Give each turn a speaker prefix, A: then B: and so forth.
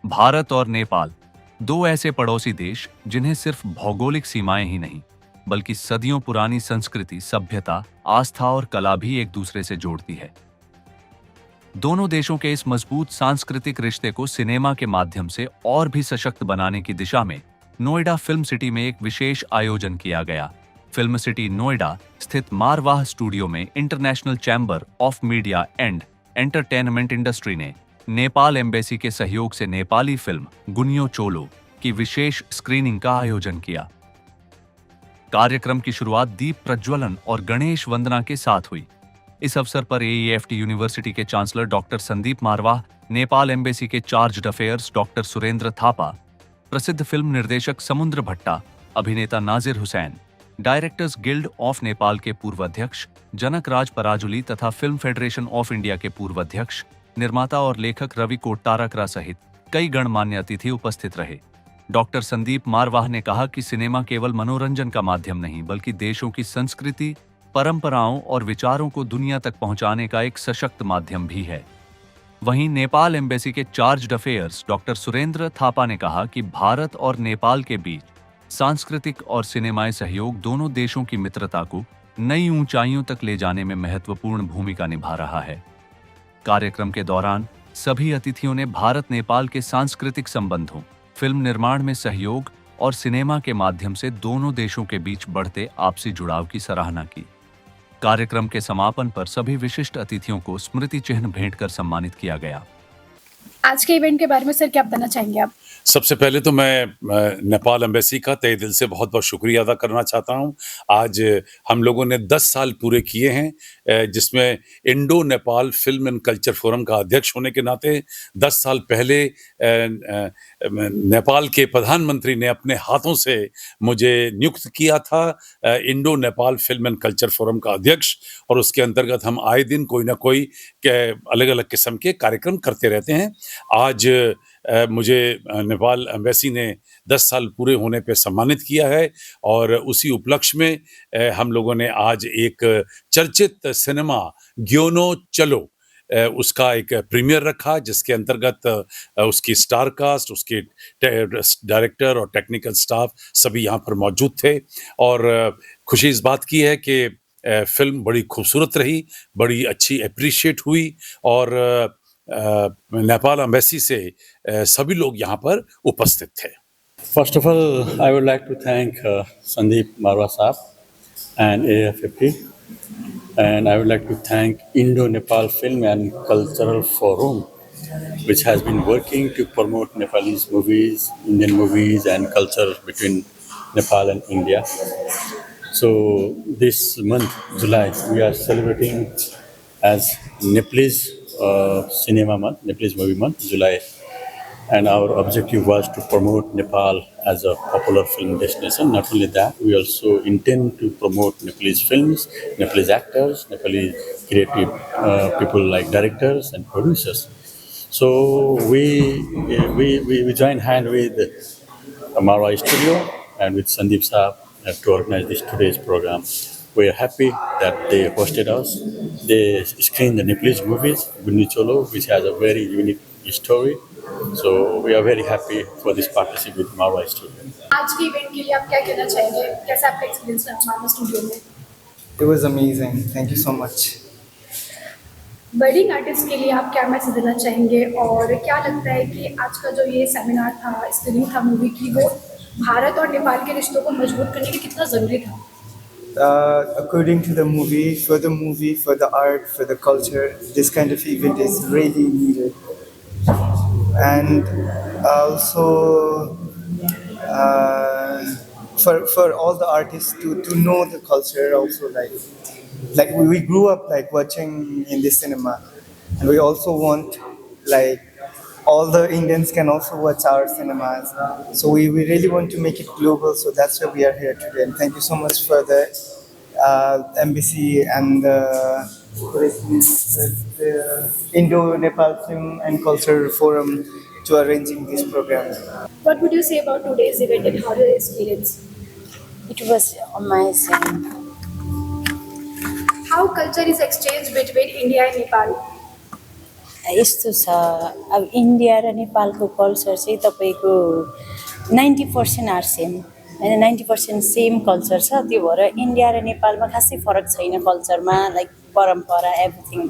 A: भारत और नेपाल दो ऐसे पड़ोसी देश जिन्हें सिर्फ भौगोलिक सीमाएं ही नहीं बल्कि सदियों पुरानी संस्कृति, सभ्यता, आस्था और कला भी एक दूसरे से जोड़ती है। दोनों देशों के इस मजबूत सांस्कृतिक रिश्ते को सिनेमा के माध्यम से और भी सशक्त बनाने की दिशा में नोएडा फिल्म सिटी में एक विशेष आयोजन किया गया। फिल्म सिटी नोएडा स्थित मारवाह स्टूडियो में international chamber of media and entertainment industry ने नेपाल एम्बेसी के सहयोग से नेपाली फिल्म गुनियो चोलो की विशेष स्क्रीनिंग का आयोजन किया। कार्यक्रम की शुरुआत दीप प्रज्वलन और गणेश वंदना के साथ हुई। इस अवसर पर एईएफटी यूनिवर्सिटी के chancellor doctor Sandeep Marwah, Nepal embassy के charge d'affaires doctor Surendra Thapa, प्रसिद्ध फिल्म निर्देशक समुद्र भट्टा, अभिनेता Nazir Hussain, directors guild of Nepal के पूर्व अध्यक्ष जनक राज पराजुली तथा फिल्म फेडरेशन ऑफ इंडिया के पूर्व अध्यक्ष, निर्माता और लेखक रवि कोट्टारकरा सहित कई गणमान्य अतिथि उपस्थित रहे। डॉक्टर संदीप मारवाह ने कहा कि सिनेमा केवल मनोरंजन का माध्यम नहीं बल्कि देशों की संस्कृति, परंपराओं और विचारों को दुनिया तक पहुंचाने का एक सशक्त माध्यम भी है। वहीं नेपाल एम्बेसी के charge d'affaires doctor Surendra Thapa ने कहा कि भारत और नेपाल के बीच सांस्कृतिक और सिनेमाई सहयोग दोनों देशों की मित्रता को नई ऊंचाइयों तक ले जाने में महत्वपूर्ण भूमिका निभा रहा है। कार्यक्रम के दौरान सभी अतिथियों ने भारत नेपाल के सांस्कृतिक संबंधों, फिल्म निर्माण में सहयोग और सिनेमा के माध्यम से दोनों देशों के बीच बढ़ते आपसी जुड़ाव की सराहना की। कार्यक्रम के समापन पर सभी विशिष्ट अतिथियों को स्मृति चिन्ह भेंट कर सम्मानित किया गया।
B: आज के इवेंट के बारे में सर क्या बताना चाहेंगे आप?
C: सबसे पहले तो मैं नेपाल एम्बेसी का तहे दिल से बहुत बहुत शुक्रिया अदा करना चाहता हूं। आज हम लोगों ने 10 साल पूरे किए हैं, जिसमें Indo Nepal film and culture forum का अध्यक्ष होने के नाते 10 साल पहले नेपाल के प्रधानमंत्री ने अपने हाथों से मुझे नियुक्त किया था Indo Nepal film and culture forum का अध्यक्ष, और उसके अंतर्गत हम आए दिन कोई ना कोई अलग अलग किस्म के कार्यक्रम करते रहते हैं। आज मुझे नेपाल एम्बेसी ने 10 साल पूरे होने पे सम्मानित किया है और उसी उपलक्ष्य में हम लोगों ने आज एक चर्चित सिनेमा ग्योनो चलो उसका एक प्रीमियर रखा, जिसके अंतर्गत उसकी स्टार कास्ट, उसके डायरेक्टर और टेक्निकल स्टाफ सभी यहाँ पर मौजूद थे। और खुशी इस बात की है कि फिल्म बड़ी खूबसूरत रही, बड़ी अच्छी अप्रिशिएट हुई और नेपाल एम्बेसी से सभी लोग यहाँ पर उपस्थित थे।
D: First of all, I would like to thank Sandeep Marwa Saab and AFFT, and I would like to thank Indo-Nepal Film and Cultural Forum, which has been working to promote Nepalese movies, Indian movies and culture between Nepal and India. So this month, July, we are celebrating as Nepalese Cinema Month, Nepalese Movie Month, July. And our objective was to promote Nepal as a popular film destination. Not only that, we also intend to promote Nepalese films, Nepalese actors, Nepalese creative people like directors and producers. So we joined hand with Marwa Studio and with Sandeep Saab to organize today's program. We are happy that they hosted us. They screened the Nepalese movies, Gunya Cholo, which has a very unique story. So we are very happy for this partnership with Marwa Studio.
B: आज के event के लिए आप क्या कहना चाहेंगे? कैसा आपका एक्सपीरियंस रहा मारवा स्टूडियो में?
E: It was amazing. Thank you so much.
B: Budding artist के लिए आप क्या मैसेज देना चाहेंगे और क्या लगता है कि आज का जो ये सेमिनार था, स्क्रीनिंग था मूवी की, वो भारत और नेपाल के रिश्तों को मजबूत करने के कितना जरूरी था?
E: According to the movie, for the art, for the culture, this kind of event is really needed. And also for all the artists to know the culture also, like we grew up like watching in the cinema, and we also want like all the Indians can also watch our cinemas. So we really want to make it global, so that's why we are here today. And thank you so much for the embassy and the Indo-Nepal Film and Culture Forum to arranging this program.
B: What would you say about today's event and how did you experience?
F: It was amazing.
B: How culture is exchanged between India and Nepal?
F: यस्तो छ अब India र नेपालको culture चाहिँ तपाईँको 90% are same होइन 90% same culture छ त्यो भएर इन्डिया र नेपालमा खासै फरक छैन कल्चरमा लाइक परम्परा एभ्रिथिङ